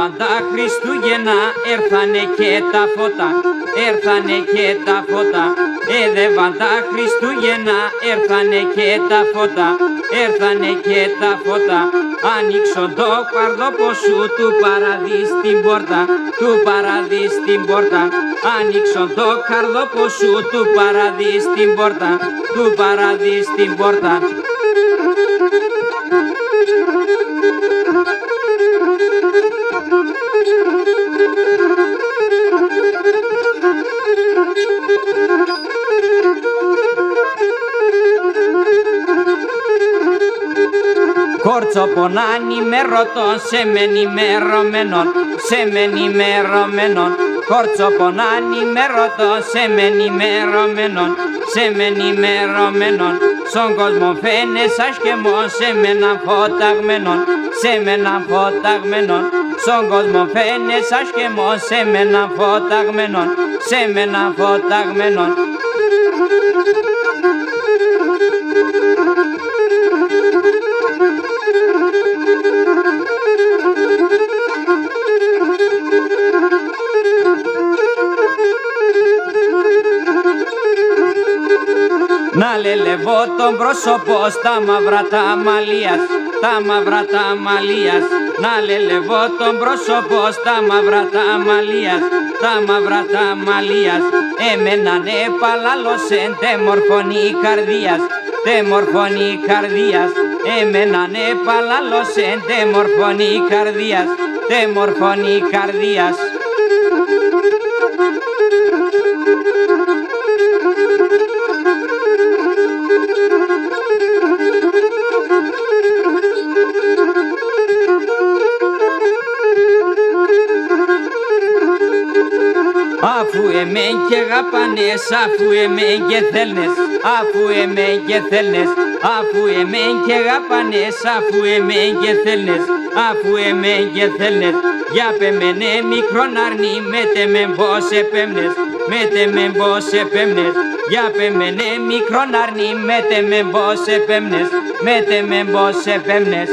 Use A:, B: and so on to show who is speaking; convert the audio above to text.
A: Έδευαν τα Χριστούγεννα, έρθανε και τα φώτα, έρθανε και τα φώτα. Έδευαν τα Χριστούγεννα, έρθανε και τα φώτα, έρθανε και τα φώτα. Άνοιξον το καρδόποσου του παραδεί στην πόρτα, του παραδεί στην πόρτα. Άνοιξον το καρδόποσου του παραδεί στην πόρτα, του παραδεί στην πόρτα. Κόρτσο πονάνι με ρωτών, σε με ενημερωμένον, σε με ενημερωμένον. Κόρτσο πονάνι με ρωτών, σε με ενημερωμένον, σε με ενημερωμένον. Στον κόσμο φαίνες ασχεμόν, σε με έναν φωταγμένον, σε με έναν φωταγμένον. Στον κόσμο φαίνες ασχεμόν, σε με έναν φωταγμένον, σε με έναν φωταγμένον. Να λελεβώ τον πρόσωπο στα μαύρα τα μαλλίας, τα μαύρα τα μαλλίας. Να λελεβώ τον πρόσωπο στα μαύρα τα μαλλίας, τα μαύρα τα μαλλίας. Εμέναν επαλάλωσεν τε μορφωνή καρδίας, τε μορφωνή καρδίας. Εμέναν επαλάλωσεν τε μορφωνή καρδίας, τε μορφωνή καρδίας. Αφού εμέν και αγαπανες, αφού εμέν και θέλνες, αφού εμέν και θέλνες, αφού εμέν και αγαπανες, αφού εμέν και θέλνες, αφού εμέν και θέλνες. Για πεμένε μικρόν αρνί, μέτε με πως επέμνες, μέτε με πως επέμνες. Για πεμένε μικρόν αρνί, μέτε με πως επέμνες, μέτε με πως επέμνες.